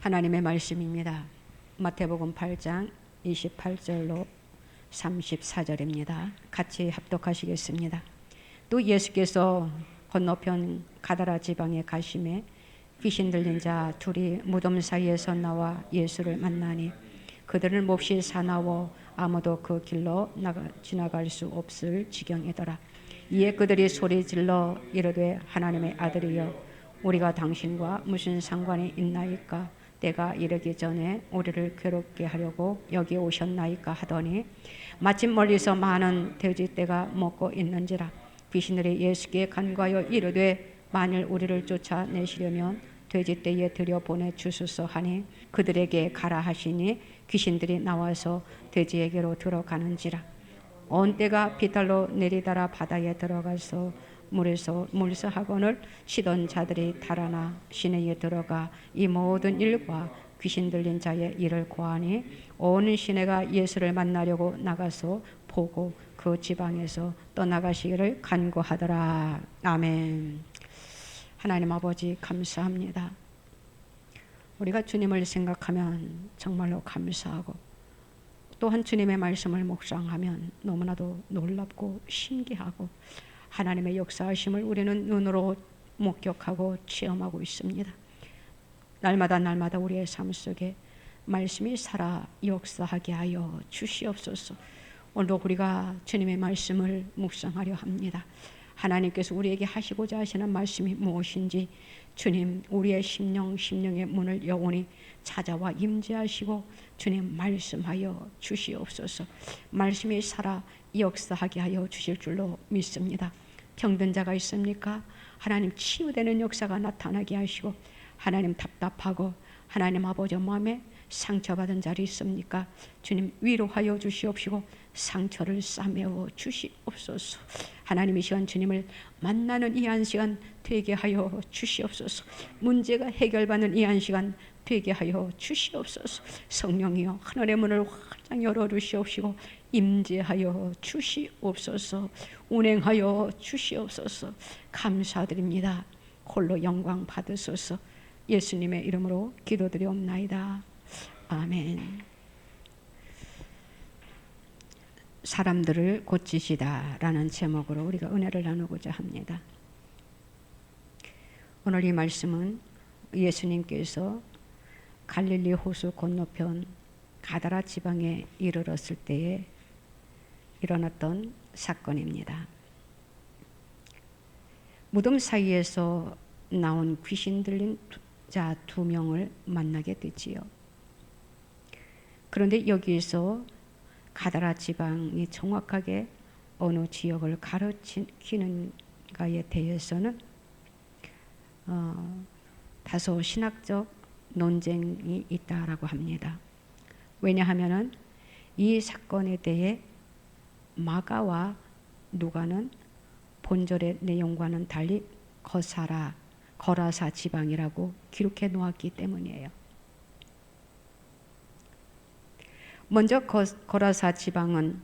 하나님의 말씀입니다. 마태복음 8장 28절로 34절입니다. 같이 합독하시겠습니다. 또 예수께서 건너편 가다라 지방에 가심에 귀신 들린 자 둘이 무덤 사이에서 나와 예수를 만나니 그들은 몹시 사나워 아무도 그 길로 지나갈 수 없을 지경이더라. 이에 그들이 소리질러 이르되 하나님의 아들이여 우리가 당신과 무슨 상관이 있나이까? 때가 이르기 전에 우리를 괴롭게 하려고 여기 오셨나이까 하더니 마침 멀리서 많은 돼지떼가 먹고 있는지라. 귀신들이 예수께 간과하여 이르되 만일 우리를 쫓아내시려면 돼지떼에 들여보내 주소서 하니 그들에게 가라 하시니 귀신들이 나와서 돼지에게로 들어가는지라. 온 떼가 비탈로 내리다라 바다에 들어가서 물서학원을 치던 자들이 달아나 시내에 들어가 이 모든 일과 귀신 들린 자의 일을 고하니 온 시내가 예수를 만나려고 나가서 보고 그 지방에서 떠나가시기를 간구하더라. 아멘. 하나님 아버지 감사합니다. 우리가 주님을 생각하면 정말로 감사하고 또한 주님의 말씀을 묵상하면 너무나도 놀랍고 신기하고 하나님의 역사하심을 우리는 눈으로 목격하고 체험하고 있습니다. 날마다 우리의 삶 속에 말씀이 살아 역사하게 하여 주시옵소서. 오늘도 우리가 주님의 말씀을 묵상하려 합니다. 하나님께서 우리에게 하시고자 하시는 말씀이 무엇인지 주님 우리의 심령의 문을 영원히 찾아와 임재하시고 주님 말씀하여 주시옵소서. 말씀이 살아 역사하게 하여 주실 줄로 믿습니다. 병든 자가 있습니까? 하나님 치유되는 역사가 나타나게 하시고 하나님 답답하고 하나님 아버지 마음에 상처받은 자리 있습니까? 주님 위로하여 주시옵시고 상처를 싸매워 주시옵소서. 하나님 이 시간 주님을 만나는 이 한 시간 되게 하여 주시옵소서. 문제가 해결받는 이 한 시간 되게 하여 주시옵소서. 성령이여 하늘의 문을 활짝 열어 주시옵시고 임재하여 주시옵소서. 운행하여 주시옵소서. 감사드립니다. 홀로 영광 받으소서. 예수님의 이름으로 기도드리옵나이다. 아멘. 사람들을 고치시다라는 제목으로 우리가 은혜를 나누고자 합니다. 오늘 이 말씀은 예수님께서 갈릴리 호수 건너편 가다라 지방에 이르렀을 때에 일어났던 사건입니다. 무덤 사이에서 나온 귀신 들린 자 두 명을 만나게 되지요. 그런데 여기에서 가다라 지방이 정확하게 어느 지역을 가리키는가에 대해서는 다소 신학적 논쟁이 있다라고 합니다. 왜냐하면은 이 사건에 대해 마가와 누가는 본절의 내용과는 달리 거라사 지방이라고 기록해 놓았기 때문이에요. 먼저 거라사 지방은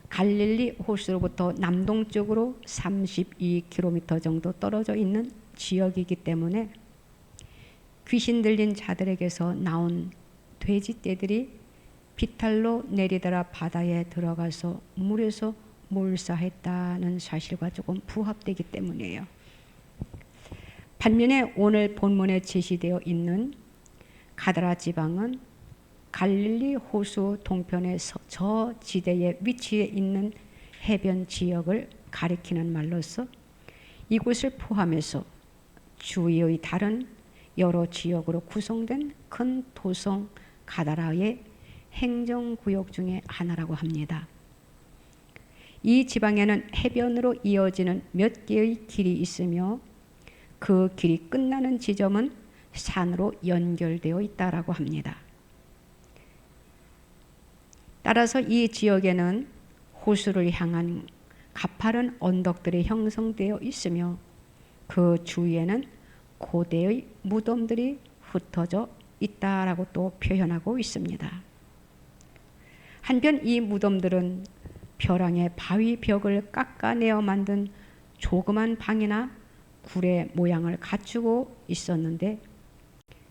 갈릴리 호수로부터 남동쪽으로 32km 정도 떨어져 있는 지역이기 때문에 귀신 들린 자들에게서 나온 돼지떼들이 비탈로 내리다라 바다에 들어가서 물에서 몰사했다는 사실과 조금 부합되기 때문이에요. 반면에 오늘 본문에 제시되어 있는 가다라 지방은 갈릴리 호수 동편의 저 지대에 위치해 있는 해변 지역을 가리키는 말로서 이곳을 포함해서 주위의 다른 여러 지역으로 구성된 큰 도성 가다라의 행정구역 중에 하나라고 합니다. 이 지방에는 해변으로 이어지는 몇 개의 길이 있으며 그 길이 끝나는 지점은 산으로 연결되어 있다라고 합니다. 따라서 이 지역에는 호수를 향한 가파른 언덕들이 형성되어 있으며 그 주위에는 고대의 무덤들이 흩어져 있다라고 또 표현하고 있습니다. 한편 이 무덤들은 벼랑의 바위 벽을 깎아내어 만든 조그만 방이나 굴의 모양을 갖추고 있었는데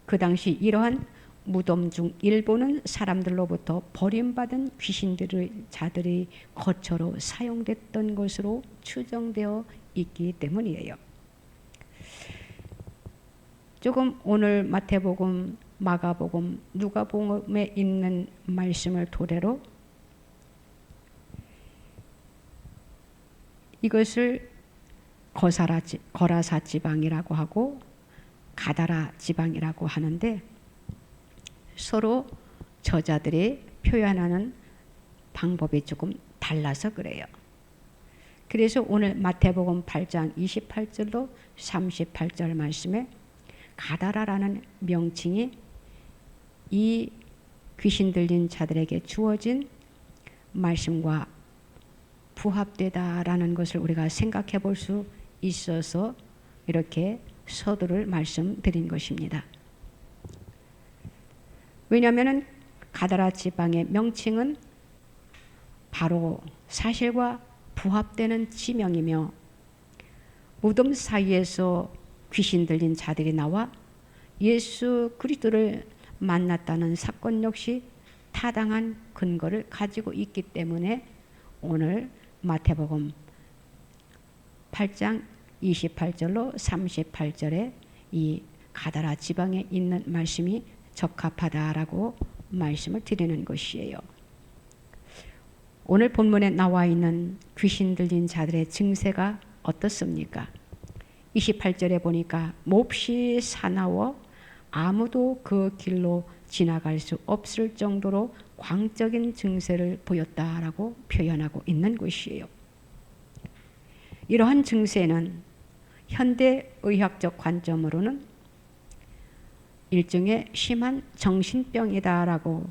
그 당시 이러한 무덤 중 일부는 사람들로부터 버림받은 자들의 거처로 사용됐던 것으로 추정되어 있기 때문이에요. 조금 오늘 마태복음, 마가복음, 누가복음에 있는 말씀을 토대로 이것을 거라사 지방이라고 하고 가다라 지방이라고 하는데 서로 저자들이 표현하는 방법이 조금 달라서 그래요. 그래서 오늘 마태복음 8장 28절로 38절 말씀에 가다라라는 명칭이 이 귀신 들린 자들에게 주어진 말씀과 부합되다라는 것을 우리가 생각해 볼 수 있어서 이렇게 서두를 말씀드린 것입니다. 왜냐하면 가다라 지방의 명칭은 바로 사실과 부합되는 지명이며 무덤 사이에서 귀신 들린 자들이 나와 예수 그리스도를 만났다는 사건 역시 타당한 근거를 가지고 있기 때문에 오늘 마태복음 8장 28절로 38절에 이 가다라 지방에 있는 말씀이 적합하다라고 말씀을 드리는 것이에요. 오늘 본문에 나와 있는 귀신 들린 자들의 증세가 어떻습니까? 28절에 보니까 몹시 사나워 아무도 그 길로 지나갈 수 없을 정도로 광적인 증세를 보였다라고 표현하고 있는 것이에요. 이러한 증세는 현대의학적 관점으로는 일종의 심한 정신병이다라고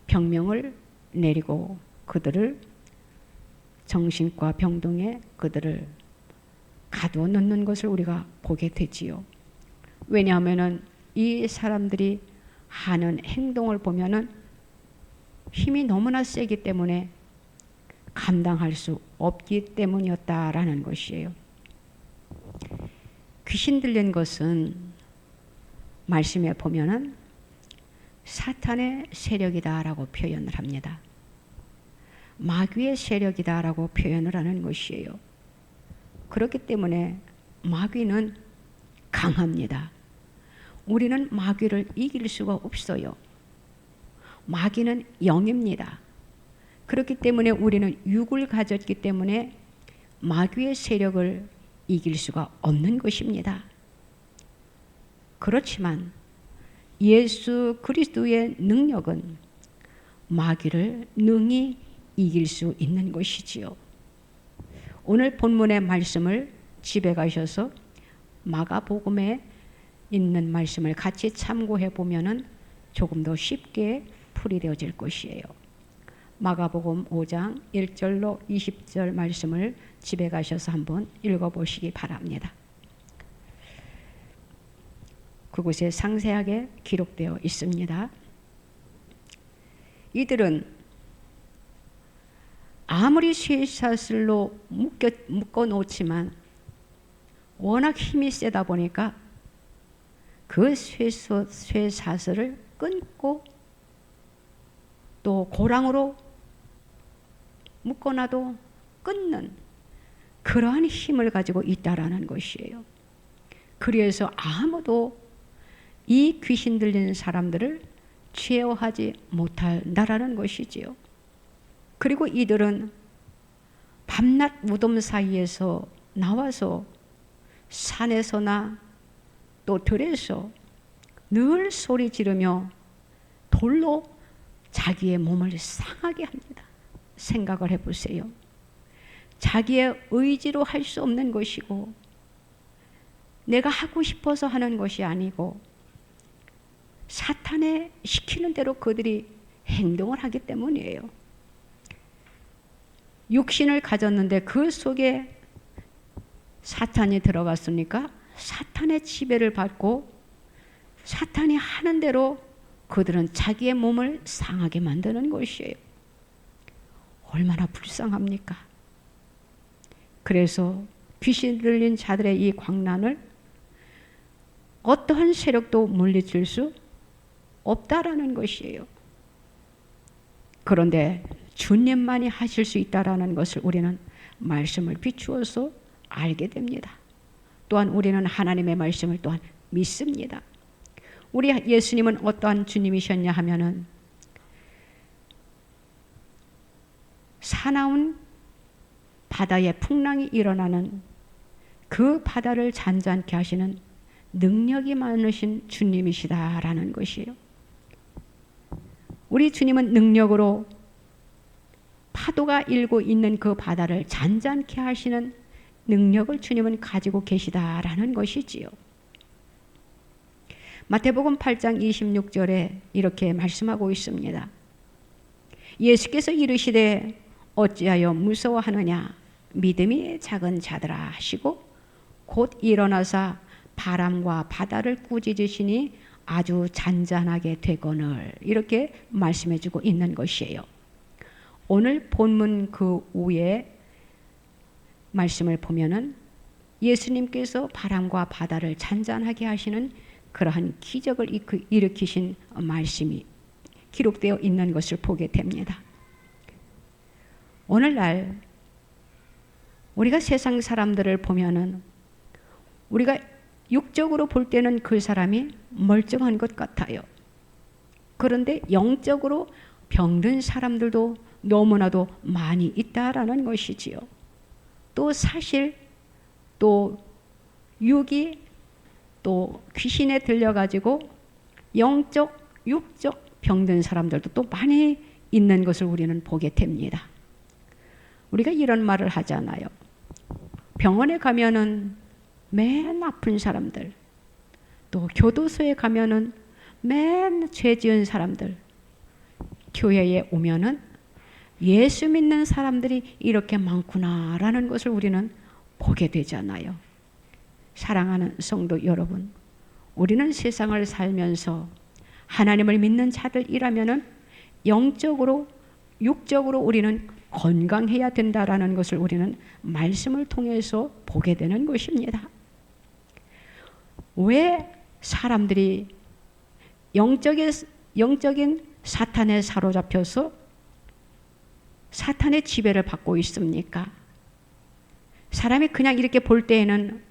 병명을 내리고 그들을 정신과 병동에 그들을 가두어 놓는 것을 우리가 보게 되지요. 왜냐하면 이 사람들이 하는 행동을 보면은 힘이 너무나 세기 때문에 감당할 수 없기 때문이었다라는 것이에요. 귀신 들린 것은 말씀에 보면은 사탄의 세력이다라고 표현을 합니다. 마귀의 세력이다라고 표현을 하는 것이에요. 그렇기 때문에 마귀는 강합니다. 우리는 마귀를 이길 수가 없어요. 마귀는 영입니다. 그렇기 때문에 우리는 육을 가졌기 때문에 마귀의 세력을 이길 수가 없는 것입니다. 그렇지만 예수 그리스도의 능력은 마귀를 능히 이길 수 있는 것이지요. 오늘 본문의 말씀을 집에 가셔서 마가복음에 있는 말씀을 같이 참고해 보면은 조금 더 쉽게 풀이되어질 것이에요. 마가복음 5장 1절로 20절 말씀을 집에 가셔서 한번 읽어보시기 바랍니다. 그곳에 상세하게 기록되어 있습니다. 이들은 아무리 쇠사슬로 묶어 놓지만 워낙 힘이 세다 보니까 그 쇠사슬을 끊고 또 고랑으로 묶어놔도 끊는 그러한 힘을 가지고 있다라는 것이에요. 그래서 아무도 이 귀신 들리는 사람들을 제어하지 못한다라는 것이지요. 그리고 이들은 밤낮 무덤 사이에서 나와서 산에서나 또 들에서 늘 소리 지르며 돌로 자기의 몸을 상하게 합니다. 생각을 해보세요. 자기의 의지로 할 수 없는 것이고 내가 하고 싶어서 하는 것이 아니고 사탄의 시키는 대로 그들이 행동을 하기 때문이에요. 육신을 가졌는데 그 속에 사탄이 들어갔으니까 사탄의 지배를 받고 사탄이 하는 대로 그들은 자기의 몸을 상하게 만드는 것이에요. 얼마나 불쌍합니까? 그래서 귀신 들린 자들의 이 광난을 어떠한 세력도 물리칠 수 없다라는 것이에요. 그런데 주님만이 하실 수 있다라는 것을 우리는 말씀을 비추어서 알게 됩니다. 또한 우리는 하나님의 말씀을 또한 믿습니다. 우리 예수님은 어떠한 주님이셨냐 하면은 사나운 바다에 풍랑이 일어나는 그 바다를 잔잔케 하시는 능력이 많으신 주님이시다라는 것이에요. 우리 주님은 능력으로 파도가 일고 있는 그 바다를 잔잔케 하시는 능력을 주님은 가지고 계시다라는 것이지요. 마태복음 8장 26절에 이렇게 말씀하고 있습니다. 예수께서 이르시되 어찌하여 무서워하느냐 믿음이 작은 자들아 하시고 곧 일어나사 바람과 바다를 꾸짖으시니 아주 잔잔하게 되거늘 이렇게 말씀해주고 있는 것이에요. 오늘 본문 그 위에 말씀을 보면은 예수님께서 바람과 바다를 잔잔하게 하시는 그러한 기적을 일으키신 말씀이 기록되어 있는 것을 보게 됩니다. 오늘날 우리가 세상 사람들을 보면은 우리가 육적으로 볼 때는 그 사람이 멀쩡한 것 같아요. 그런데 영적으로 병든 사람들도 너무나도 많이 있다라는 것이지요. 또 사실 또 육이 또 귀신에 들려가지고 영적, 육적 병든 사람들도 또 많이 있는 것을 우리는 보게 됩니다. 우리가 이런 말을 하잖아요. 병원에 가면은 맨 아픈 사람들, 또 교도소에 가면은 맨 죄 지은 사람들, 교회에 오면은 예수 믿는 사람들이 이렇게 많구나라는 것을 우리는 보게 되잖아요. 사랑하는 성도 여러분, 우리는 세상을 살면서 하나님을 믿는 자들이라면은 영적으로, 육적으로 우리는 건강해야 된다라는 것을 우리는 말씀을 통해서 보게 되는 것입니다. 왜 사람들이 영적인 사탄에 사로잡혀서 사탄의 지배를 받고 있습니까? 사람이 그냥 이렇게 볼 때에는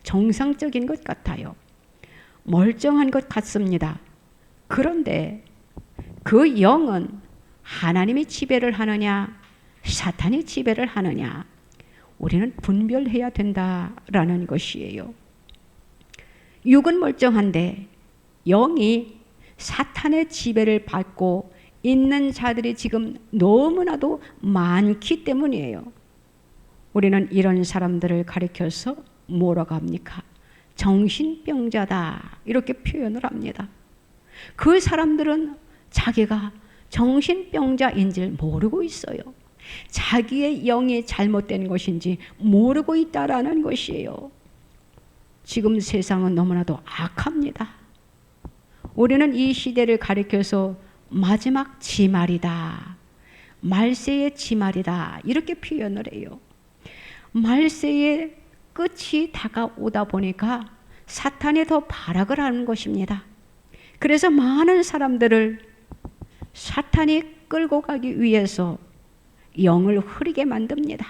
정상적인 것 같아요. 멀쩡한 것 같습니다. 그런데 그 영은 하나님이 지배를 하느냐, 사탄이 지배를 하느냐, 우리는 분별해야 된다라는 것이에요. 육은 멀쩡한데 영이 사탄의 지배를 받고 있는 자들이 지금 너무나도 많기 때문이에요. 우리는 이런 사람들을 가리켜서 뭐라고 합니까? 정신병자다 이렇게 표현을 합니다. 그 사람들은 자기가 정신병자인 줄 모르고 있어요. 자기의 영이 잘못된 것인지 모르고 있다라는 것이에요. 지금 세상은 너무나도 악합니다. 우리는 이 시대를 가리켜서 마지막 지말이다, 말세의 지말이다 이렇게 표현을 해요. 말세의 끝이 다가오다 보니까 사탄이 더 발악을 하는 것입니다. 그래서 많은 사람들을 사탄이 끌고 가기 위해서 영을 흐리게 만듭니다.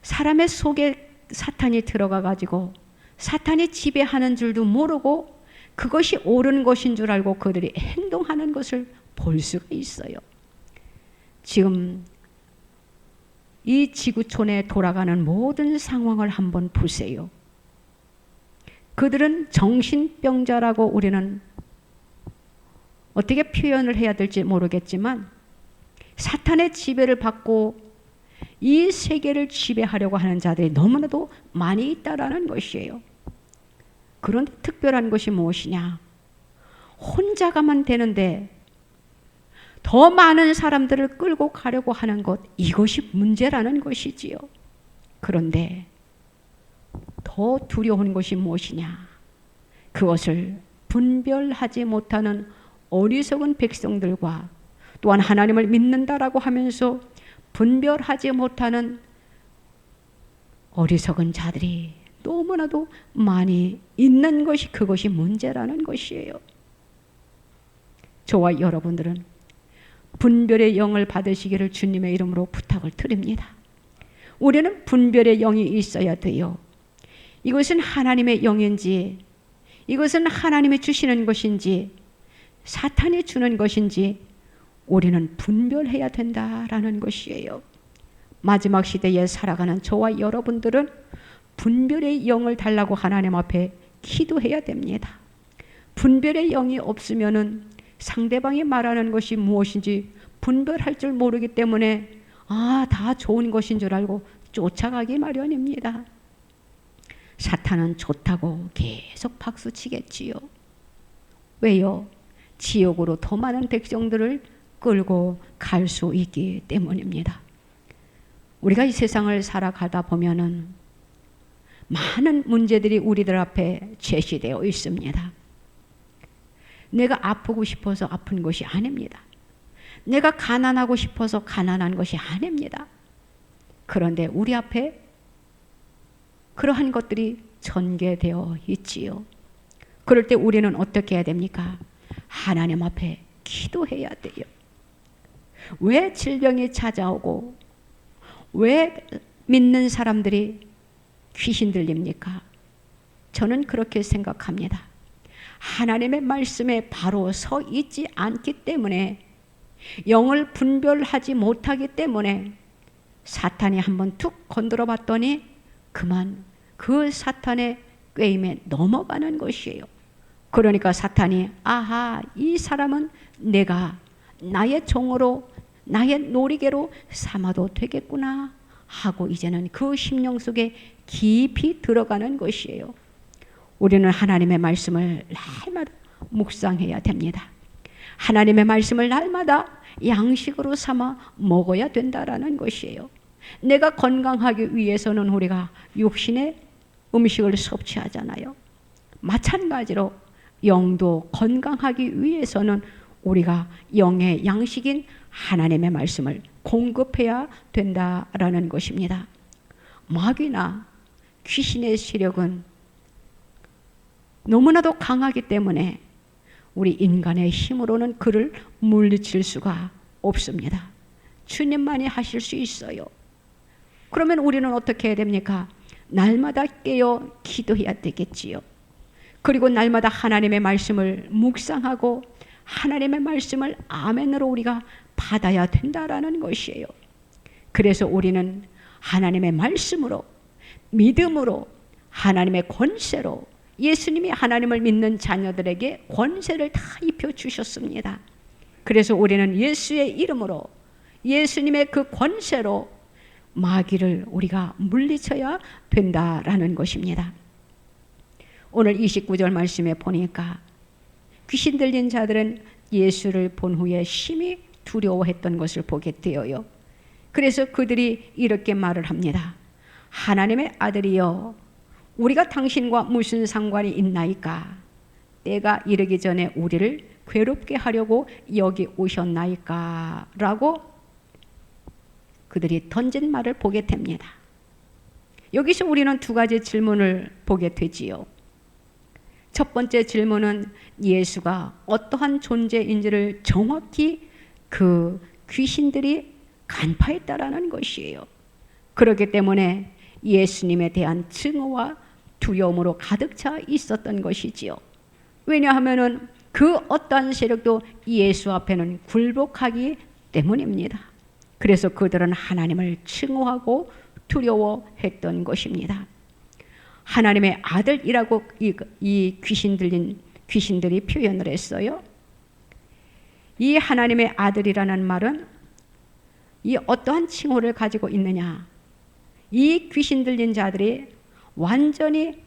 사람의 속에 사탄이 들어가 가지고 사탄이 지배하는 줄도 모르고 그것이 옳은 것인 줄 알고 그들이 행동하는 것을 볼 수가 있어요. 지금 이 지구촌에 돌아가는 모든 상황을 한번 보세요. 그들은 정신병자라고 우리는 어떻게 표현을 해야 될지 모르겠지만 사탄의 지배를 받고 이 세계를 지배하려고 하는 자들이 너무나도 많이 있다라는 것이에요. 그런데 특별한 것이 무엇이냐? 혼자 가면 되는데 더 많은 사람들을 끌고 가려고 하는 것, 이것이 문제라는 것이지요. 그런데 더 두려운 것이 무엇이냐? 그것을 분별하지 못하는 어리석은 백성들과 또한 하나님을 믿는다라고 하면서 분별하지 못하는 어리석은 자들이 너무나도 많이 있는 것이 그것이 문제라는 것이에요. 저와 여러분들은 분별의 영을 받으시기를 주님의 이름으로 부탁을 드립니다. 우리는 분별의 영이 있어야 돼요. 이것은 하나님의 영인지, 이것은 하나님이 주시는 것인지, 사탄이 주는 것인지 우리는 분별해야 된다라는 것이에요. 마지막 시대에 살아가는 저와 여러분들은 분별의 영을 달라고 하나님 앞에 기도해야 됩니다. 분별의 영이 없으면은 상대방이 말하는 것이 무엇인지 분별할 줄 모르기 때문에 다 좋은 것인 줄 알고 쫓아가기 마련입니다. 사탄은 좋다고 계속 박수치겠지요. 왜요? 지옥으로 더 많은 백성들을 끌고 갈 수 있기 때문입니다. 우리가 이 세상을 살아가다 보면은 많은 문제들이 우리들 앞에 제시되어 있습니다. 내가 아프고 싶어서 아픈 것이 아닙니다. 내가 가난하고 싶어서 가난한 것이 아닙니다. 그런데 우리 앞에 그러한 것들이 전개되어 있지요. 그럴 때 우리는 어떻게 해야 됩니까? 하나님 앞에 기도해야 돼요. 왜 질병이 찾아오고 왜 믿는 사람들이 귀신 들립니까? 저는 그렇게 생각합니다. 하나님의 말씀에 바로 서 있지 않기 때문에, 영을 분별하지 못하기 때문에 사탄이 한번 툭 건드려 봤더니 그만 그 사탄의 꾀임에 넘어가는 것이에요. 그러니까 사탄이 이 사람은 내가 나의 종으로 나의 놀이개로 삼아도 되겠구나 하고 이제는 그 심령 속에 깊이 들어가는 것이에요. 우리는 하나님의 말씀을 날마다 묵상해야 됩니다. 하나님의 말씀을 날마다 양식으로 삼아 먹어야 된다라는 것이에요. 내가 건강하기 위해서는 우리가 육신의 음식을 섭취하잖아요. 마찬가지로 영도 건강하기 위해서는 우리가 영의 양식인 하나님의 말씀을 공급해야 된다라는 것입니다. 마귀나 귀신의 세력은 너무나도 강하기 때문에 우리 인간의 힘으로는 그를 물리칠 수가 없습니다. 주님만이 하실 수 있어요. 그러면 우리는 어떻게 해야 됩니까? 날마다 깨어 기도해야 되겠지요. 그리고 날마다 하나님의 말씀을 묵상하고 하나님의 말씀을 아멘으로 우리가 받아야 된다라는 것이에요. 그래서 우리는 하나님의 말씀으로, 믿음으로, 하나님의 권세로, 예수님이 하나님을 믿는 자녀들에게 권세를 다 입혀주셨습니다. 그래서 우리는 예수의 이름으로, 예수님의 그 권세로 마귀를 우리가 물리쳐야 된다라는 것입니다. 오늘 29절 말씀에 보니까 귀신 들린 자들은 예수를 본 후에 심히 두려워했던 것을 보게 되어요. 그래서 그들이 이렇게 말을 합니다. 하나님의 아들이여, 우리가 당신과 무슨 상관이 있나이까? 때가 이르기 전에 우리를 괴롭게 하려고 여기 오셨나이까? 라고 그들이 던진 말을 보게 됩니다. 여기서 우리는 두 가지 질문을 보게 되지요. 첫 번째 질문은 예수가 어떠한 존재인지를 정확히 그 귀신들이 간파했다라는 것이에요. 그렇기 때문에 예수님에 대한 증오와 두려움으로 가득 차 있었던 것이지요. 왜냐하면은 그 어떠한 세력도 예수 앞에는 굴복하기 때문입니다. 그래서 그들은 하나님을 증오하고 두려워했던 것입니다. 하나님의 아들이라고 이 귀신들이 표현을 했어요. 이 하나님의 아들이라는 말은 이 어떠한 칭호를 가지고 있느냐? 이 귀신 들린 자들이 완전히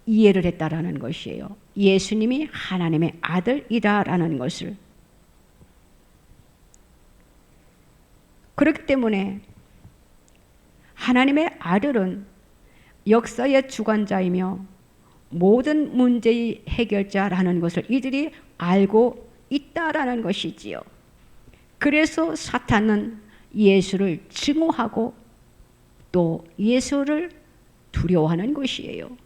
이해를 했다라는 것이에요. 예수님이 하나님의 아들이다라는 것을. 그렇기 때문에 하나님의 아들은 역사의 주관자이며 모든 문제의 해결자라는 것을 이들이 알고 있다라는 것이지요. 그래서 사탄은 예수를 증오하고 또 예수를 두려워하는 것이에요.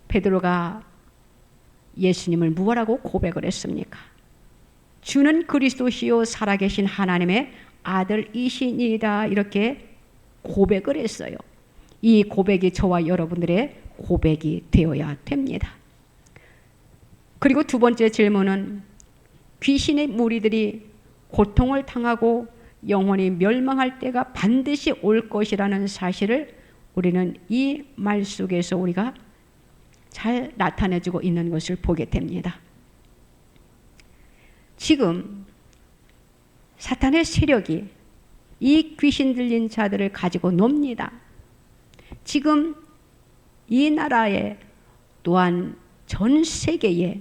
베드로가 예수님을 무엇라고 고백을 했습니까? 주는 그리스도시요 살아계신 하나님의 아들이시니이다, 이렇게 고백을 했어요. 이 고백이 저와 여러분들의 고백이 되어야 됩니다. 그리고 두 번째 질문은 귀신의 무리들이 고통을 당하고 영원히 멸망할 때가 반드시 올 것이라는 사실을 우리는 이 말 속에서 우리가 잘 나타내주고 있는 것을 보게 됩니다. 지금 사탄의 세력이 이 귀신 들린 자들을 가지고 놉니다. 지금 이 나라에 또한 전 세계에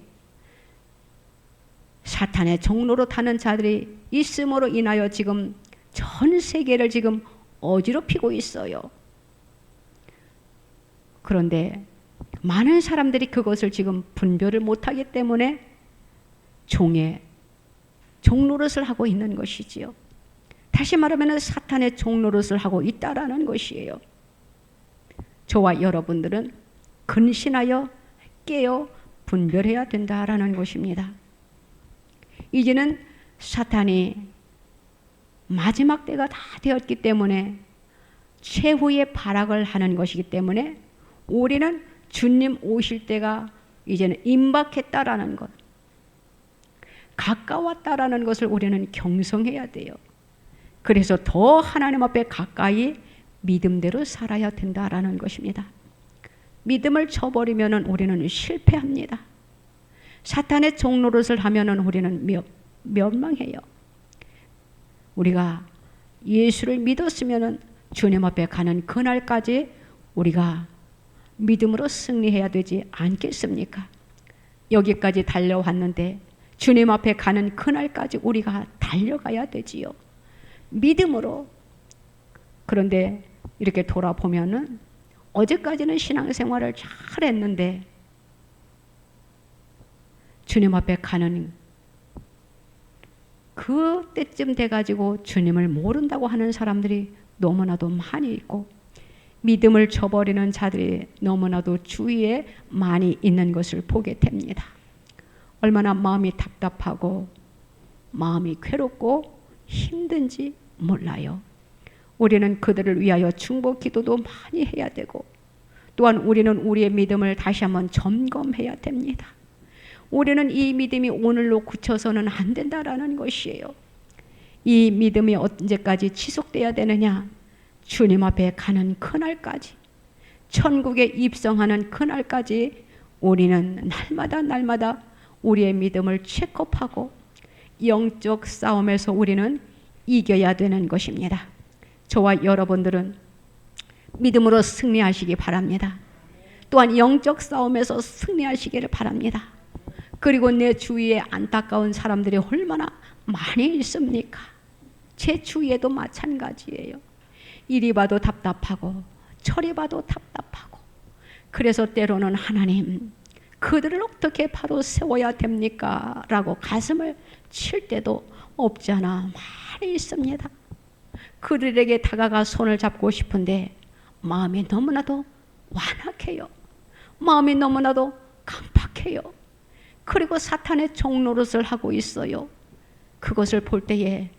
사탄의 종로로 타는 자들이 있음으로 인하여 지금 전 세계를 지금 어지럽히고 있어요. 그런데 많은 사람들이 그것을 지금 분별을 못하기 때문에 종의 종노릇을 하고 있는 것이지요. 다시 말하면 사탄의 종노릇을 하고 있다라는 것이에요. 저와 여러분들은 근신하여 깨어 분별해야 된다라는 것입니다. 이제는 사탄이 마지막 때가 다 되었기 때문에 최후의 발악을 하는 것이기 때문에 우리는 주님 오실 때가 이제는 임박했다라는 것, 가까웠다라는 것을 우리는 경성해야 돼요. 그래서 더 하나님 앞에 가까이 믿음대로 살아야 된다라는 것입니다. 믿음을 저버리면 우리는 실패합니다. 사탄의 종노릇을 하면 우리는 멸망해요. 우리가 예수를 믿었으면 주님 앞에 가는 그날까지 우리가 믿음으로 승리해야 되지 않겠습니까? 여기까지 달려왔는데 주님 앞에 가는 그날까지 우리가 달려가야 되지요. 믿음으로. 그런데 이렇게 돌아보면은 어제까지는 신앙생활을 잘했는데 주님 앞에 가는 그 때쯤 돼가지고 주님을 모른다고 하는 사람들이 너무나도 많이 있고 믿음을 저버리는 자들이 너무나도 주위에 많이 있는 것을 보게 됩니다. 얼마나 마음이 답답하고 마음이 괴롭고 힘든지 몰라요. 우리는 그들을 위하여 중보 기도도 많이 해야 되고 또한 우리는 우리의 믿음을 다시 한번 점검해야 됩니다. 우리는 이 믿음이 오늘로 그쳐서는 안 된다라는 것이에요. 이 믿음이 언제까지 지속돼야 되느냐? 주님 앞에 가는 그날까지, 천국에 입성하는 그날까지 우리는 날마다 우리의 믿음을 체크업하고 영적 싸움에서 우리는 이겨야 되는 것입니다. 저와 여러분들은 믿음으로 승리하시기 바랍니다. 또한 영적 싸움에서 승리하시기를 바랍니다. 그리고 내 주위에 안타까운 사람들이 얼마나 많이 있습니까? 제 주위에도 마찬가지예요. 이리 봐도 답답하고 저리 봐도 답답하고 그래서 때로는 하나님 그들을 어떻게 바로 세워야 됩니까? 라고 가슴을 칠 때도 없잖아 많이 있습니다. 그들에게 다가가 손을 잡고 싶은데 마음이 너무나도 완악해요. 마음이 너무나도 강팍해요. 그리고 사탄의 종노릇을 하고 있어요. 그것을 볼 때에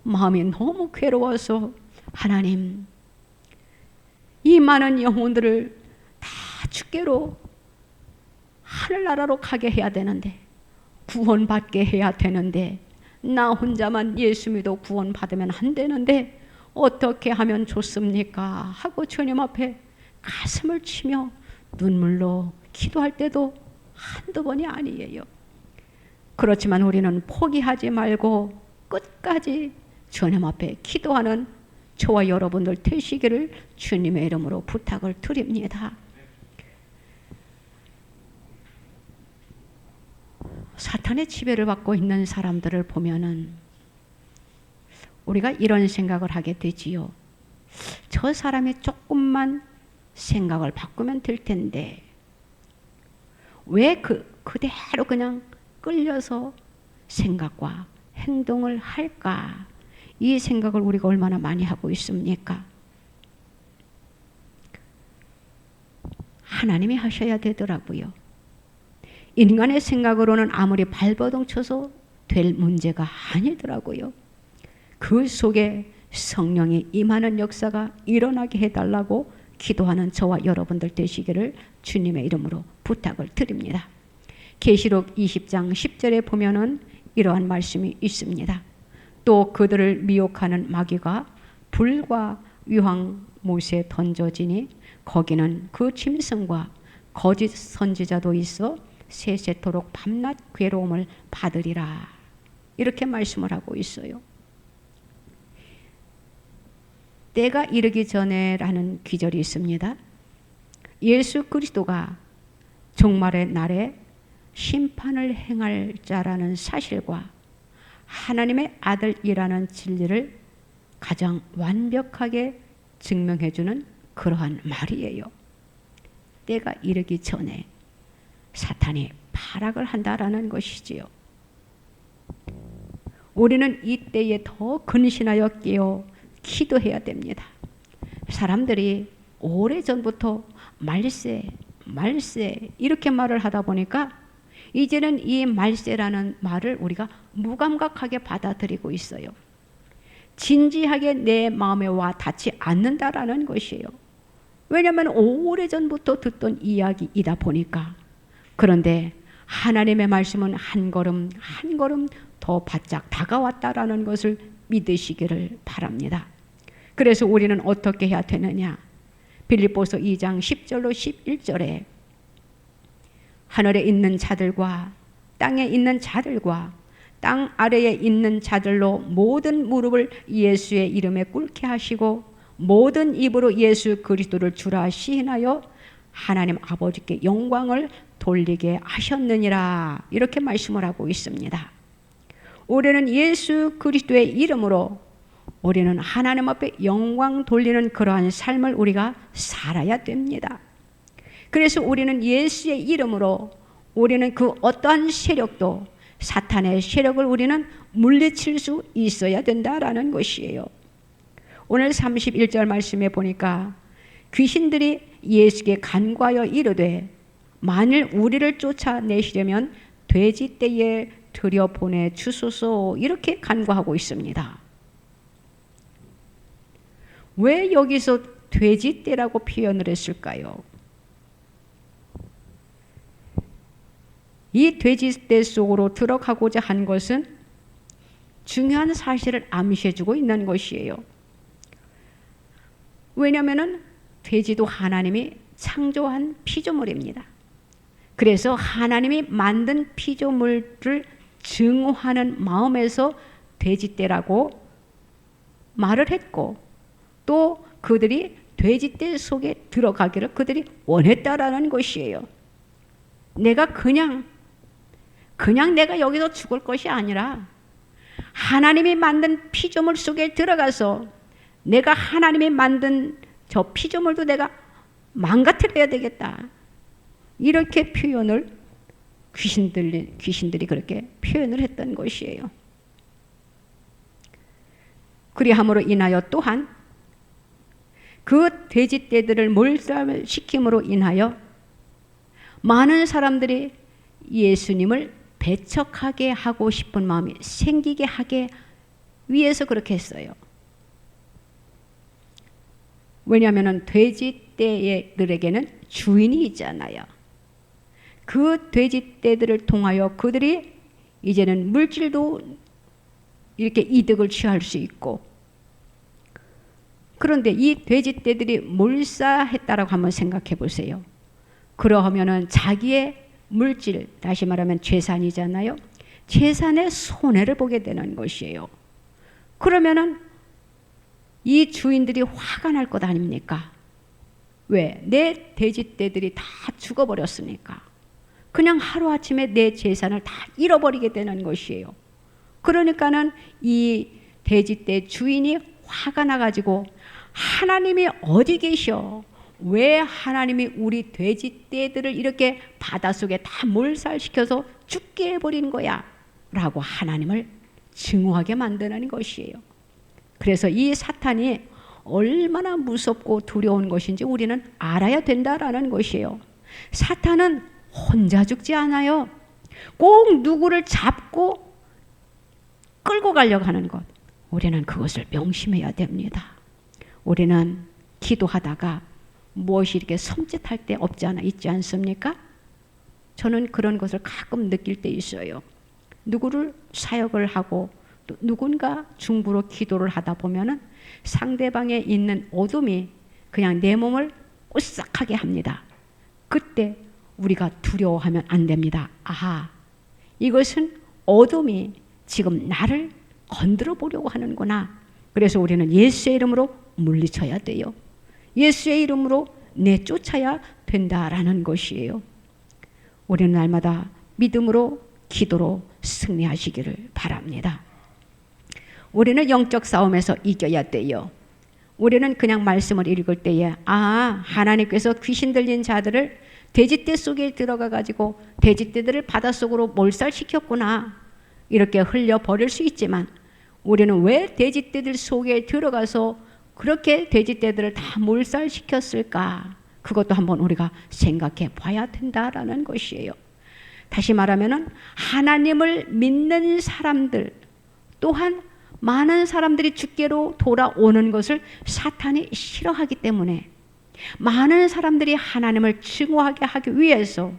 마음이 너무 괴로워서 하나님 이 많은 영혼들을 다 주께로 하늘나라로 가게 해야 되는데 구원받게 해야 되는데 나 혼자만 예수 믿어 구원받으면 안 되는데 어떻게 하면 좋습니까? 하고 주님 앞에 가슴을 치며 눈물로 기도할 때도 한두 번이 아니에요. 그렇지만 우리는 포기하지 말고 끝까지 주님 앞에 기도하는 저와 여러분들 되시기를 주님의 이름으로 부탁을 드립니다. 사탄의 지배를 받고 있는 사람들을 보면은 우리가 이런 생각을 하게 되지요. 저 사람이 조금만 생각을 바꾸면 될 텐데 왜 그대로 그냥 끌려서 생각과 행동을 할까? 이 생각을 우리가 얼마나 많이 하고 있습니까? 하나님이 하셔야 되더라고요. 인간의 생각으로는 아무리 발버둥 쳐서 될 문제가 아니더라고요. 그 속에 성령이 임하는 역사가 일어나게 해달라고 기도하는 저와 여러분들 되시기를 주님의 이름으로 부탁을 드립니다. 계시록 20장 10절에 보면은 이러한 말씀이 있습니다. 또 그들을 미혹하는 마귀가 불과 유황못에 던져지니 거기는 그 짐승과 거짓 선지자도 있어 세세토록 밤낮 괴로움을 받으리라. 이렇게 말씀을 하고 있어요. 때가 이르기 전에라는 기절이 있습니다. 예수 그리스도가 종말의 날에 심판을 행할 자라는 사실과 하나님의 아들이라는 진리를 가장 완벽하게 증명해주는 그러한 말이에요. 때가 이르기 전에 사탄이 발악을 한다라는 것이지요. 우리는 이 때에 더 근신하여 깨어 기도해야 됩니다. 사람들이 오래전부터 말세 이렇게 말을 하다 보니까 이제는 이 말세라는 말을 우리가 무감각하게 받아들이고 있어요. 진지하게 내 마음에 와 닿지 않는다라는 것이에요. 왜냐하면 오래전부터 듣던 이야기이다 보니까. 그런데 하나님의 말씀은 한 걸음 한 걸음 더 바짝 다가왔다라는 것을 믿으시기를 바랍니다. 그래서 우리는 어떻게 해야 되느냐? 빌립보서 2장 10절로 11절에 하늘에 있는 자들과 땅에 있는 자들과 땅 아래에 있는 자들로 모든 무릎을 예수의 이름에 꿇게 하시고 모든 입으로 예수 그리스도를 주라 시인하여 하나님 아버지께 영광을 돌리게 하셨느니라. 이렇게 말씀을 하고 있습니다. 우리는 예수 그리스도의 이름으로 우리는 하나님 앞에 영광 돌리는 그러한 삶을 우리가 살아야 됩니다. 그래서 우리는 예수의 이름으로 우리는 그 어떠한 세력도 사탄의 세력을 우리는 물리칠 수 있어야 된다라는 것이에요. 오늘 31절 말씀에 보니까 귀신들이 예수께 간구하여 이르되 만일 우리를 쫓아내시려면 돼지떼에 들여보내 주소서 이렇게 간구하고 있습니다. 왜 여기서 돼지떼라고 표현을 했을까요? 이 돼지떼 속으로 들어가고자 한 것은 중요한 사실을 암시해주고 있는 것이에요. 왜냐하면 돼지도 하나님이 창조한 피조물입니다. 그래서 하나님이 만든 피조물을 증오하는 마음에서 돼지떼라고 말을 했고 또 그들이 돼지떼 속에 들어가기를 그들이 원했다라는 것이에요. 내가 그냥 내가 여기서 죽을 것이 아니라 하나님이 만든 피조물 속에 들어가서 내가 하나님이 만든 저 피조물도 내가 망가뜨려야 되겠다. 이렇게 표현을 귀신들이 그렇게 표현을 했던 것이에요. 그리함으로 인하여 또한 그 돼지떼들을 몰살시킴으로 인하여 많은 사람들이 예수님을 배척하게 하고 싶은 마음이 생기게 하게 위해서 그렇게 했어요. 왜냐하면 돼지떼들에게는 주인이 있잖아요. 그 돼지떼들을 통하여 그들이 이제는 물질도 이렇게 이득을 취할 수 있고 그런데 이 돼지떼들이 몰사했다라고 한번 생각해 보세요. 그러하면은 자기의 물질, 다시 말하면 재산이잖아요. 재산의 손해를 보게 되는 것이에요. 그러면은 이 주인들이 화가 날 것 아닙니까? 왜? 내 돼지떼들이 다 죽어버렸으니까. 그냥 하루아침에 내 재산을 다 잃어버리게 되는 것이에요. 그러니까는 이 돼지떼 주인이 화가 나가지고 하나님이 어디 계셔? 왜 하나님이 우리 돼지떼들을 이렇게 바닷속에 다 몰살시켜서 죽게 해버린 거야? 라고 하나님을 증오하게 만드는 것이에요. 그래서 이 사탄이 얼마나 무섭고 두려운 것인지 우리는 알아야 된다라는 것이에요. 사탄은 혼자 죽지 않아요. 꼭 누구를 잡고 끌고 가려고 하는 것. 우리는 그것을 명심해야 됩니다. 우리는 기도하다가 무엇이 이렇게 섬찟할 때 없지 않아 있지 않습니까? 저는 그런 것을 가끔 느낄 때 있어요. 누구를 사역을 하고 또 누군가 중부로 기도를 하다 보면은 상대방에 있는 어둠이 그냥 내 몸을 오싹하게 합니다. 그때 우리가 두려워하면 안 됩니다. 아하, 이것은 어둠이 지금 나를 건드려 보려고 하는구나. 그래서 우리는 예수의 이름으로 물리쳐야 돼요. 예수의 이름으로 내쫓아야 된다라는 것이에요. 우리는 날마다 믿음으로 기도로 승리하시기를 바랍니다. 우리는 영적 싸움에서 이겨야 돼요. 우리는 그냥 말씀을 읽을 때에 하나님께서 귀신 들린 자들을 돼지떼 속에 들어가 가지고 돼지떼들을 바닷속으로 몰살시켰구나 이렇게 흘려버릴 수 있지만 우리는 왜 돼지떼들 속에 들어가서 그렇게 돼지떼들을 다 몰살시켰을까? 그것도 한번 우리가 생각해 봐야 된다라는 것이에요. 다시 말하면은 하나님을 믿는 사람들 또한 많은 사람들이 주께로 돌아오는 것을 사탄이 싫어하기 때문에 많은 사람들이 하나님을 증오하게 하기 위해서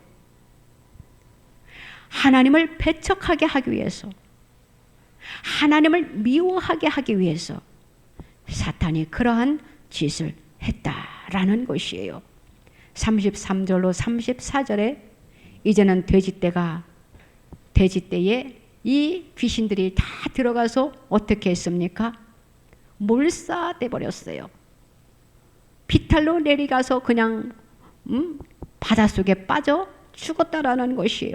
하나님을 배척하게 하기 위해서 하나님을 미워하게 하기 위해서 사탄이 그러한 짓을 했다라는 것이에요. 33절로 34절에 이제는 돼지떼에 이 귀신들이 다 들어가서 어떻게 했습니까? 몰사돼 버렸어요. 비탈로 내려가서 그냥 바닷속에 빠져 죽었다라는 것이에요.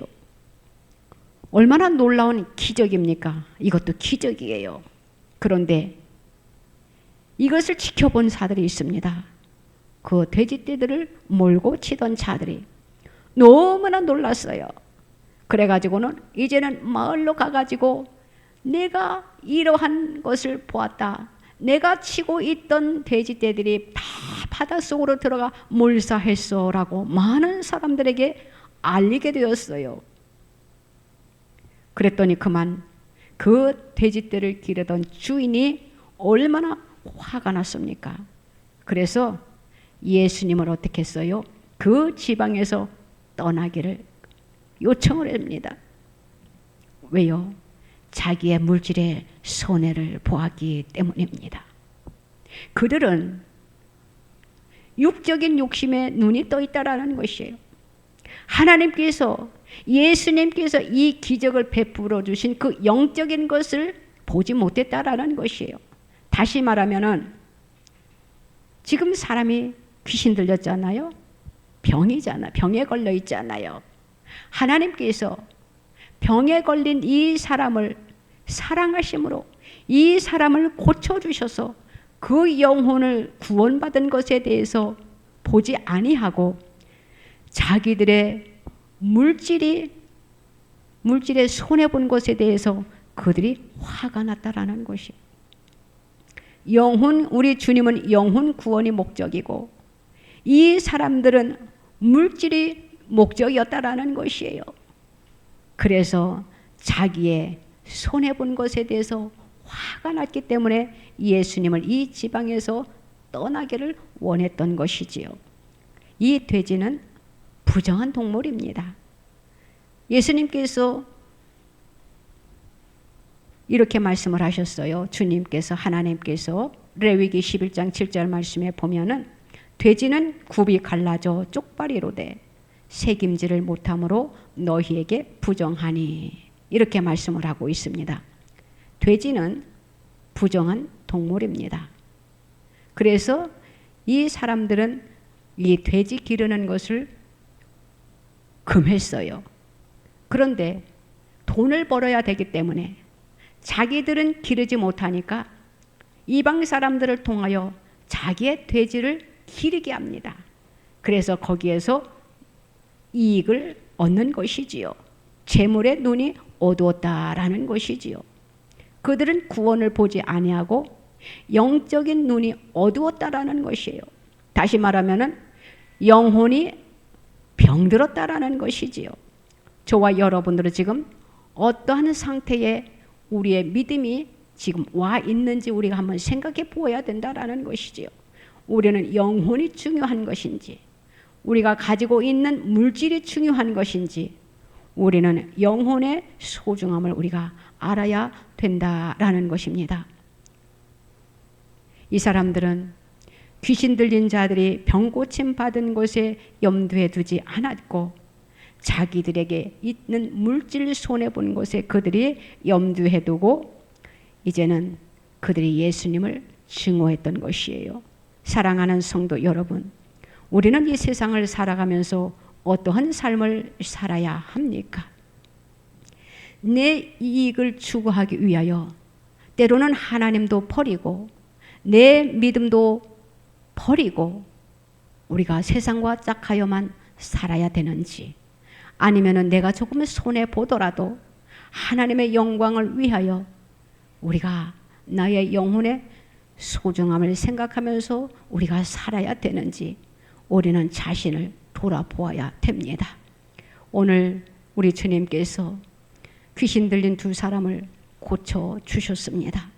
얼마나 놀라운 기적입니까? 이것도 기적이에요. 그런데 이것을 지켜본 자들이 있습니다. 그 돼지떼들을 몰고 치던 자들이 너무나 놀랐어요. 그래가지고는 이제는 마을로 가가지고 내가 이러한 것을 보았다. 내가 치고 있던 돼지떼들이 다 바닷속으로 들어가 몰사했어라고 많은 사람들에게 알리게 되었어요. 그랬더니 그만 그 돼지떼를 기르던 주인이 얼마나 화가 났습니까? 그래서 예수님을 어떻게 했어요? 그 지방에서 떠나기를 요청을 합니다. 왜요? 자기의 물질의 손해를 보았기 때문입니다. 그들은 육적인 욕심에 눈이 떠 있다라는 것이에요. 하나님께서 예수님께서 이 기적을 베풀어 주신 그 영적인 것을 보지 못했다라는 것이에요. 다시 말하면은 지금 사람이 귀신 들렸잖아요. 병에 걸려 있잖아요. 하나님께서 병에 걸린 이 사람을 사랑하심으로 이 사람을 고쳐주셔서 그 영혼을 구원받은 것에 대해서 보지 아니하고 자기들의 물질에 손해본 것에 대해서 그들이 화가 났다라는 것이. 우리 주님은 영혼 구원이 목적이고 이 사람들은 물질이 목적이었다라는 것이에요. 그래서 자기의 손해본 것에 대해서 화가 났기 때문에 예수님을 이 지방에서 떠나기를 원했던 것이지요. 이 돼지는 부정한 동물입니다. 예수님께서 이렇게 말씀을 하셨어요. 주님께서 하나님께서 레위기 11장 7절 말씀에 보면은 돼지는 굽이 갈라져 쪽발이로되 새김질을 못함으로 너희에게 부정하니 이렇게 말씀을 하고 있습니다. 돼지는 부정한 동물입니다. 그래서 이 사람들은 이 돼지 기르는 것을 금했어요. 그런데 돈을 벌어야 되기 때문에 자기들은 기르지 못하니까 이방 사람들을 통하여 자기의 돼지를 기르게 합니다. 그래서 거기에서 이익을 얻는 것이지요. 재물의 눈이 어두웠다라는 것이지요. 그들은 구원을 보지 아니하고 영적인 눈이 어두웠다라는 것이에요. 다시 말하면은 영혼이 병들었다라는 것이지요. 저와 여러분들은 지금 어떠한 상태에 우리의 믿음이 지금 와 있는지 우리가 한번 생각해 보아야 된다라는 것이지요. 우리는 영혼이 중요한 것인지, 우리가 가지고 있는 물질이 중요한 것인지, 우리는 영혼의 소중함을 우리가 알아야 된다라는 것입니다. 이 사람들은 귀신 들린 자들이 병고침 받은 곳에 염두에 두지 않았고 자기들에게 있는 물질 손해본 곳에 그들이 염두에 두고 이제는 그들이 예수님을 증오했던 것이에요. 사랑하는 성도 여러분, 우리는 이 세상을 살아가면서 어떠한 삶을 살아야 합니까? 내 이익을 추구하기 위하여 때로는 하나님도 버리고 내 믿음도 버리고 우리가 세상과 짝하여만 살아야 되는지, 아니면은 내가 조금 손해 보더라도 하나님의 영광을 위하여 우리가 나의 영혼의 소중함을 생각하면서 우리가 살아야 되는지 우리는 자신을 돌아보아야 됩니다. 오늘 우리 주님께서 귀신 들린 두 사람을 고쳐 주셨습니다.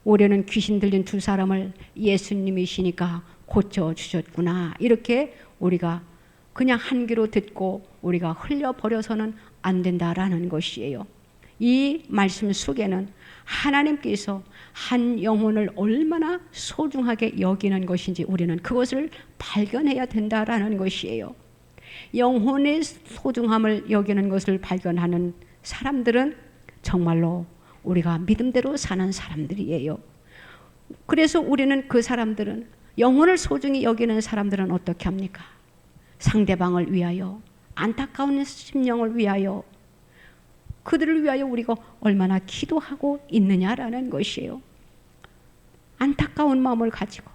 우리는 귀신 들린 두 사람을 예수님이시니까 고쳐 주셨구나, 이렇게 우리가 그냥 한 귀로 듣고 우리가 흘려버려서는 안 된다라는 것이에요. 이 말씀 속에는 하나님께서 한 영혼을 얼마나 소중하게 여기는 것인지 우리는 그것을 발견해야 된다라는 것이에요. 영혼의 소중함을 여기는 것을 발견하는 사람들은 정말로 우리가 믿음대로 사는 사람들이에요. 그래서 우리는 그 사람들은, 영혼을 소중히 여기는 사람들은 어떻게 합니까? 상대방을 위하여, 안타까운 심령을 위하여, 그들을 위하여 우리가 얼마나 기도하고 있느냐라는 것이에요. 안타까운 마음을 가지고,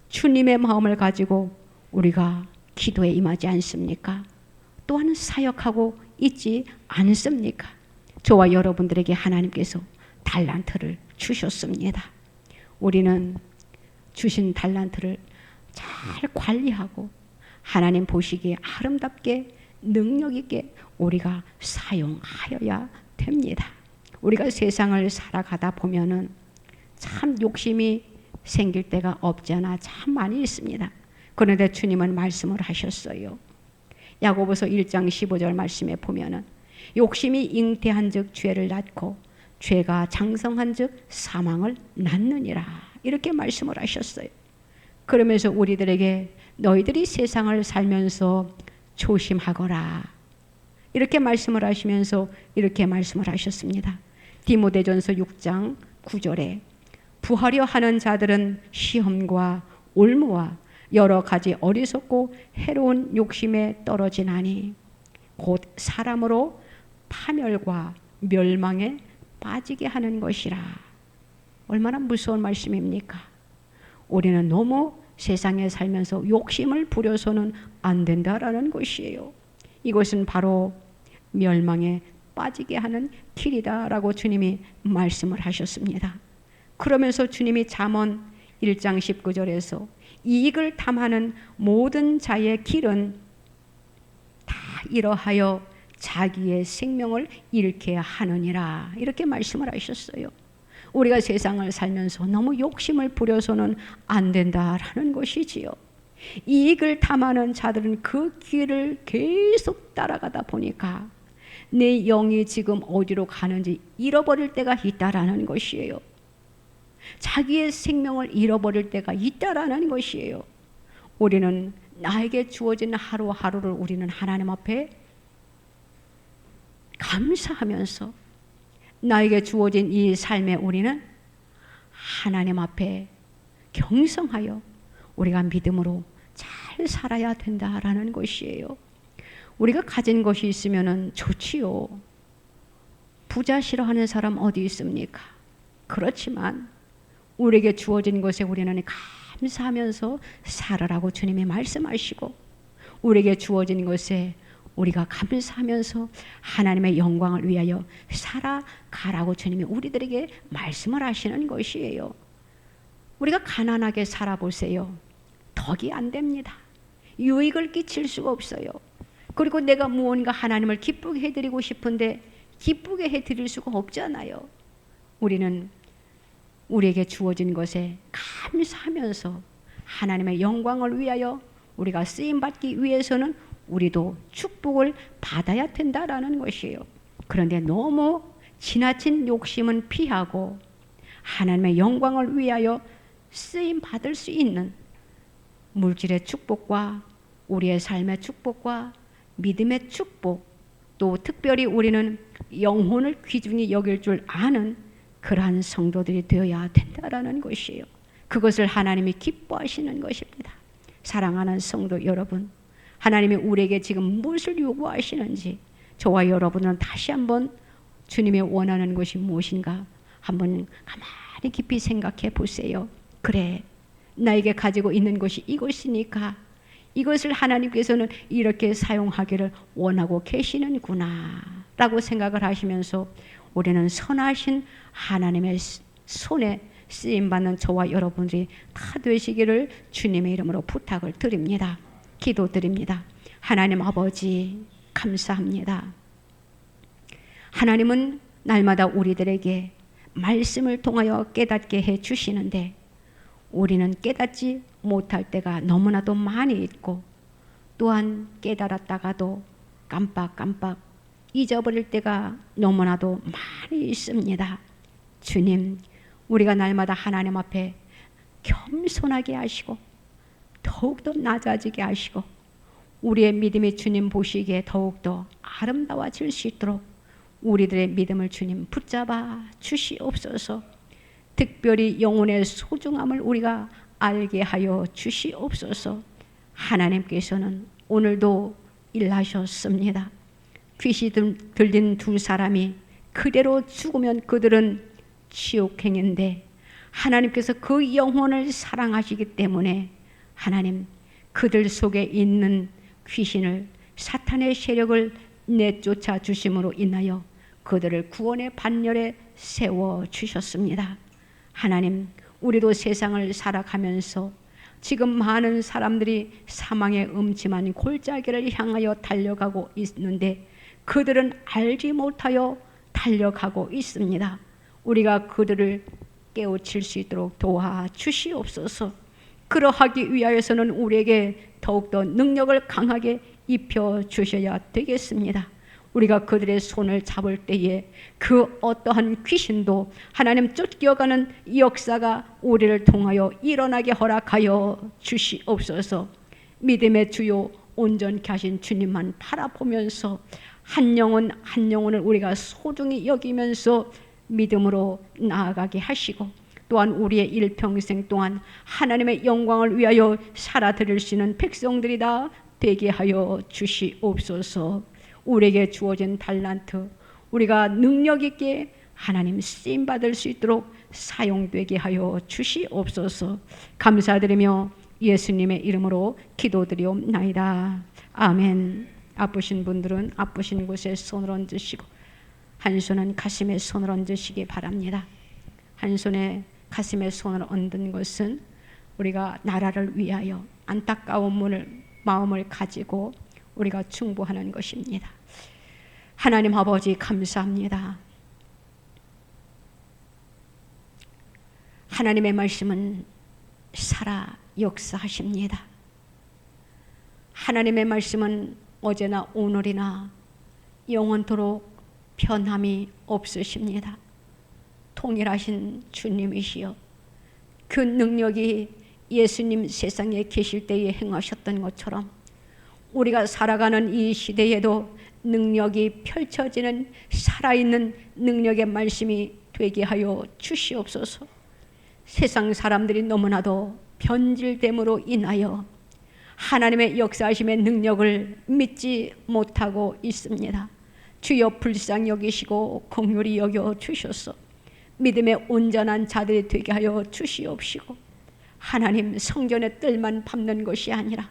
주님의 마음을 가지고 우리가 기도에 임하지 않습니까? 또한 사역하고 있지 않습니까? 저와 여러분들에게 하나님께서 달란트를 주셨습니다. 우리는 주신 달란트를 잘 관리하고 하나님 보시기에 아름답게 능력 있게 우리가 사용하여야 됩니다. 우리가 세상을 살아가다 보면은 참 욕심이 생길 때가 없지 않아 참 많이 있습니다. 그런데 주님은 말씀을 하셨어요. 야고보서 1장 15절 말씀에 보면은 욕심이 잉태한 즉 죄를 낳고 죄가 장성한 즉 사망을 낳느니라, 이렇게 말씀을 하셨어요. 그러면서 우리들에게 너희들이 세상을 살면서 조심하거라, 이렇게 말씀을 하시면서 이렇게 말씀을 하셨습니다. 디모데전서 6장 9절에 부하려 하는 자들은 시험과 올무와 여러 가지 어리석고 해로운 욕심에 떨어지나니 곧 사람으로 파멸과 멸망에 빠지게 하는 것이라. 얼마나 무서운 말씀입니까? 우리는 너무 세상에 살면서 욕심을 부려서는 안 된다라는 것이에요. 이것은 바로 멸망에 빠지게 하는 길이다라고 주님이 말씀을 하셨습니다. 그러면서 주님이 잠언 1장 19절에서 이익을 탐하는 모든 자의 길은 다 이러하여 자기의 생명을 잃게 하느니라, 이렇게 말씀을 하셨어요. 우리가 세상을 살면서 너무 욕심을 부려서는 안 된다라는 것이지요. 이익을 탐하는 자들은 그 길을 계속 따라가다 보니까 내 영이 지금 어디로 가는지 잃어버릴 때가 있다라는 것이에요. 자기의 생명을 잃어버릴 때가 있다라는 것이에요. 우리는 나에게 주어진 하루하루를 우리는 하나님 앞에 감사하면서 나에게 주어진 이 삶에 우리는 하나님 앞에 경성하여 우리가 믿음으로 잘 살아야 된다라는 것이에요. 우리가 가진 것이 있으면 좋지요. 부자 싫어하는 사람 어디 있습니까? 그렇지만 우리에게 주어진 것에 우리는 감사하면서 살아라고 주님이 말씀하시고, 우리에게 주어진 것에 우리가 감사하면서 하나님의 영광을 위하여 살아가라고 주님이 우리들에게 말씀을 하시는 것이에요. 우리가 가난하게 살아보세요. 덕이 안 됩니다. 유익을 끼칠 수가 없어요. 그리고 내가 무언가 하나님을 기쁘게 해드리고 싶은데 기쁘게 해드릴 수가 없잖아요. 우리는 우리에게 주어진 것에 감사하면서 하나님의 영광을 위하여 우리가 쓰임받기 위해서는 우리도 축복을 받아야 된다라는 것이에요. 그런데 너무 지나친 욕심은 피하고 하나님의 영광을 위하여 쓰임받을 수 있는 물질의 축복과 우리의 삶의 축복과 믿음의 축복, 또 특별히 우리는 영혼을 귀중히 여길 줄 아는 그러한 성도들이 되어야 된다라는 것이에요. 그것을 하나님이 기뻐하시는 것입니다. 사랑하는 성도 여러분, 하나님이 우리에게 지금 무엇을 요구하시는지 저와 여러분은 다시 한번 주님이 원하는 것이 무엇인가 한번 가만히 깊이 생각해 보세요. 그래, 나에게 가지고 있는 것이 이것이니까 이것을 하나님께서는 이렇게 사용하기를 원하고 계시는구나 라고 생각을 하시면서 우리는 선하신 하나님의 손에 쓰임받는 저와 여러분들이 다 되시기를 주님의 이름으로 부탁을 드립니다. 기도드립니다. 하나님 아버지 감사합니다. 하나님은 날마다 우리들에게 말씀을 통하여 깨닫게 해 주시는데 우리는 깨닫지 못할 때가 너무나도 많이 있고 또한 깨달았다가도 깜빡깜빡 잊어버릴 때가 너무나도 많이 있습니다. 주님, 우리가 날마다 하나님 앞에 겸손하게 하시고 더욱더 낮아지게 하시고 우리의 믿음이 주님 보시기에 더욱더 아름다워질 수 있도록 우리들의 믿음을 주님 붙잡아 주시옵소서. 특별히 영혼의 소중함을 우리가 알게 하여 주시옵소서. 하나님께서는 오늘도 일하셨습니다. 귀신 들린 두 사람이 그대로 죽으면 그들은 지옥행인데 하나님께서 그 영혼을 사랑하시기 때문에 하나님 그들 속에 있는 귀신을 사탄의 세력을 내쫓아 주심으로 인하여 그들을 구원의 반열에 세워 주셨습니다. 하나님, 우리도 세상을 살아가면서 지금 많은 사람들이 사망의 음침한 골짜기를 향하여 달려가고 있는데 그들은 알지 못하여 달려가고 있습니다. 우리가 그들을 깨우칠 수 있도록 도와주시옵소서. 그러하기 위하여서는 우리에게 더욱더 능력을 강하게 입혀주셔야 되겠습니다. 우리가 그들의 손을 잡을 때에 그 어떠한 귀신도 하나님 쫓겨가는 역사가 우리를 통하여 일어나게 허락하여 주시옵소서. 믿음의 주요 온전케 하신 주님만 바라보면서 한 영혼 한 영혼을 우리가 소중히 여기면서 믿음으로 나아가게 하시고 또한 우리의 일평생 동안 하나님의 영광을 위하여 살아드릴 수 있는 백성들이 다 되게 하여 주시옵소서. 우리에게 주어진 달란트 우리가 능력 있게 하나님 쓰임받을 수 있도록 사용되게 하여 주시옵소서. 감사드리며 예수님의 이름으로 기도드리옵나이다. 아멘. 아프신 분들은 아프신 곳에 손을 얹으시고 한 손은 가슴에 손을 얹으시기 바랍니다. 한 손에 가슴에 손을 얹는 것은 우리가 나라를 위하여 안타까운 마음을 가지고 우리가 충고하는 것입니다. 하나님 아버지 감사합니다. 하나님의 말씀은 살아 역사하십니다. 하나님의 말씀은 어제나 오늘이나 영원토록 변함이 없으십니다. 통일하신 주님이시여 그 능력이 예수님 세상에 계실 때에 행하셨던 것처럼 우리가 살아가는 이 시대에도 능력이 펼쳐지는 살아있는 능력의 말씀이 되게 하여 주시옵소서. 세상 사람들이 너무나도 변질됨으로 인하여 하나님의 역사하심의 능력을 믿지 못하고 있습니다. 주여 불쌍히 여기시고 긍휼히 여겨 주셔서 믿음의 온전한 자들이 되게 하여 주시옵시고 하나님 성전의 뜰만 밟는 것이 아니라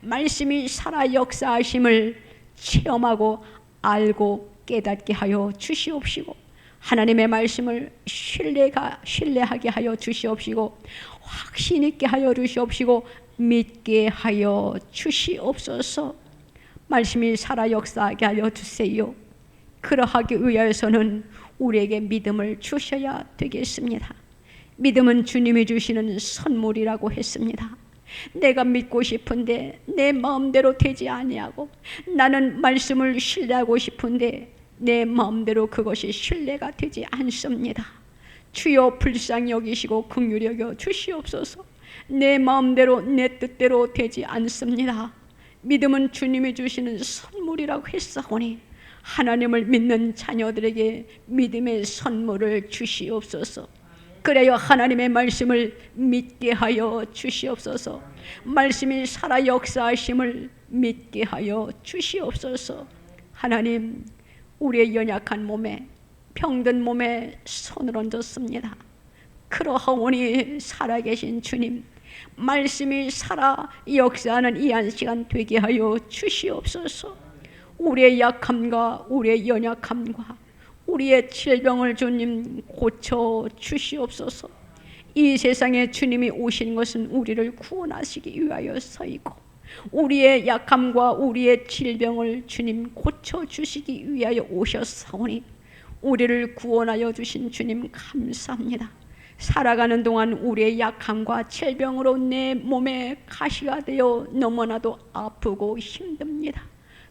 말씀이 살아 역사하심을 체험하고 알고 깨닫게 하여 주시옵시고 하나님의 말씀을 신뢰하게 하여 주시옵시고 확신 있게 하여 주시옵시고 믿게 하여 주시옵소서. 말씀이 살아 역사하게 하여 주세요. 그러하기 위하여서는 우리에게 믿음을 주셔야 되겠습니다. 믿음은 주님이 주시는 선물이라고 했습니다. 내가 믿고 싶은데 내 마음대로 되지 아니하고, 나는 말씀을 신뢰하고 싶은데 내 마음대로 그것이 신뢰가 되지 않습니다. 주여 불쌍히 여기시고 긍휼히 여겨 주시옵소서. 내 마음대로 내 뜻대로 되지 않습니다. 믿음은 주님이 주시는 선물이라고 했사오니 하나님을 믿는 자녀들에게 믿음의 선물을 주시옵소서. 그래야 하나님의 말씀을 믿게 하여 주시옵소서. 말씀이 살아 역사하심을 믿게 하여 주시옵소서. 하나님, 우리의 연약한 몸에, 병든 몸에 손을 얹었습니다. 그러하오니 살아계신 주님, 말씀이 살아 역사하는 이 한 시간 되게 하여 주시옵소서. 우리의 약함과 우리의 연약함과 우리의 질병을 주님 고쳐 주시옵소서. 이 세상에 주님이 오신 것은 우리를 구원하시기 위하여서이고, 우리의 약함과 우리의 질병을 주님 고쳐 주시기 위하여 오셨사오니 우리를 구원하여 주신 주님 감사합니다. 살아가는 동안 우리의 약함과 질병으로 내 몸에 가시가 되어 너무나도 아프고 힘듭니다.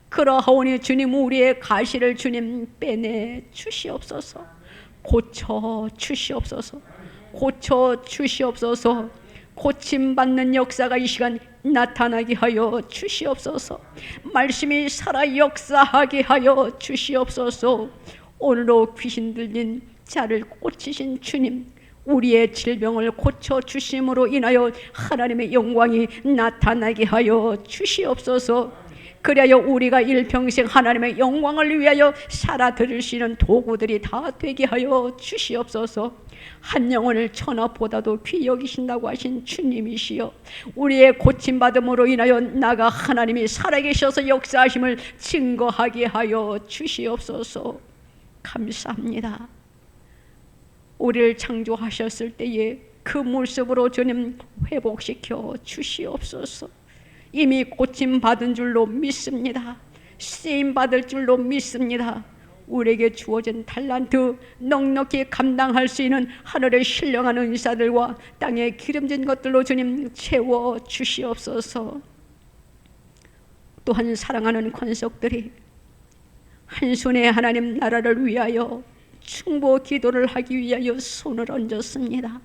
그러하오니 주님, 우리의 가시를 주님 빼내 주시옵소서. 고쳐 주시옵소서. 고쳐 주시옵소서. 고침받는 역사가 이 시간 나타나게 하여 주시옵소서. 말씀이 살아 역사하게 하여 주시옵소서. 오늘도 귀신 들린 자를 고치신 주님, 우리의 질병을 고쳐 주심으로 인하여 하나님의 영광이 나타나게 하여 주시옵소서. 그래야 우리가 일평생 하나님의 영광을 위하여 살아드릴 수 있는 도구들이 다 되게 하여 주시옵소서. 한 영혼을 천하보다도 귀히 여기신다고 하신 주님이시여, 우리의 고침받음으로 인하여 나가 하나님이 살아계셔서 역사하심을 증거하게 하여 주시옵소서. 감사합니다. 우리를 창조하셨을 때에 그 모습으로 주님 회복시켜 주시옵소서. 이미 고침받은 줄로 믿습니다. 쓰임받을 줄로 믿습니다. 우리에게 주어진 달란트 넉넉히 감당할 수 있는 하늘의 신령한 은사들과 땅에 기름진 것들로 주님 채워 주시옵소서. 또한 사랑하는 권속들이 한손에 하나님 나라를 위하여 충보 기도를 하기 위하여 손을 얹었습니다.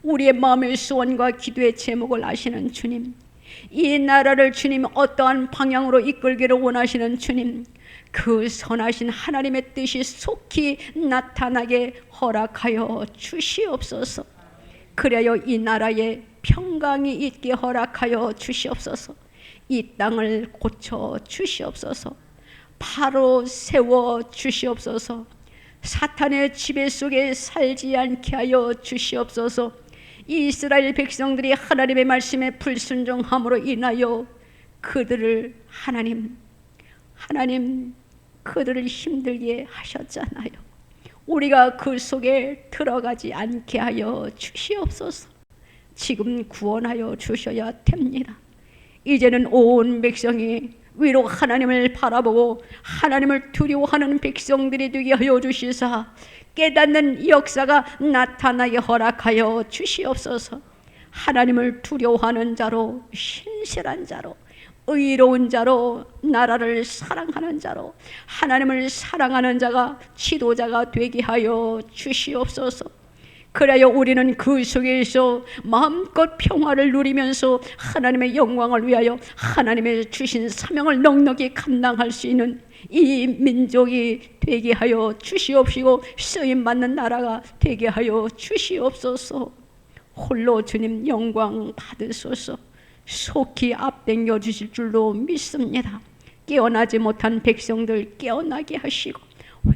우리의 마음의 소원과 기도의 제목을 아시는 주님, 이 나라를 주님 어떠한 방향으로 이끌기를 원하시는 주님, 그 선하신 하나님의 뜻이 속히 나타나게 허락하여 주시옵소서. 그래야 이 나라에 평강이 있게 허락하여 주시옵소서. 이 땅을 고쳐 주시옵소서. 바로 세워 주시옵소서. 사탄의 지배 속에 살지 않게 하여 주시옵소서. 이스라엘 백성들이 하나님의 말씀에 불순종함으로 인하여 그들을 하나님 그들을 힘들게 하셨잖아요. 우리가 그 속에 들어가지 않게 하여 주시옵소서. 지금 구원하여 주셔야 됩니다. 이제는 온 백성이 위로 하나님을 바라보고 하나님을 두려워하는 백성들이 되게 하여 주시사 깨닫는 역사가 나타나게 허락하여 주시옵소서. 하나님을 두려워하는 자로, 신실한 자로, 의로운 자로, 나라를 사랑하는 자로, 하나님을 사랑하는 자가 지도자가 되게 하여 주시옵소서. 그래야 우리는 그 속에서 마음껏 평화를 누리면서 하나님의 영광을 위하여 하나님의 주신 사명을 넉넉히 감당할 수 있는 이 민족이 되게 하여 주시옵시고 쓰임받는 나라가 되게 하여 주시옵소서. 홀로 주님 영광 받으소서. 속히 앞당겨 주실 줄로 믿습니다. 깨어나지 못한 백성들 깨어나게 하시고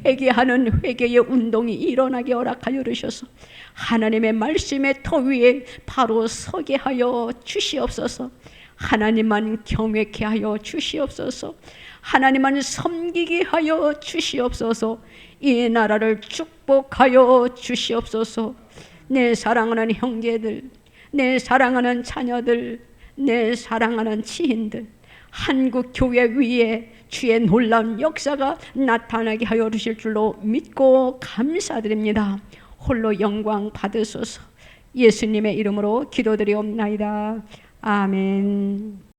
회개하는 회개의 운동이 일어나게 허락하여 주셔서 하나님의 말씀의 터 위에 바로 서게 하여 주시옵소서. 하나님만 경외케 하여 주시옵소서. 하나님만 섬기게 하여 주시옵소서. 이 나라를 축복하여 주시옵소서. 내 사랑하는 형제들, 내 사랑하는 자녀들, 내 사랑하는 지인들, 한국 교회 위에 주의 놀라운 역사가 나타나게 하여 주실 줄로 믿고 감사드립니다. 홀로 영광 받으소서. 예수님의 이름으로 기도드리옵나이다. 아멘.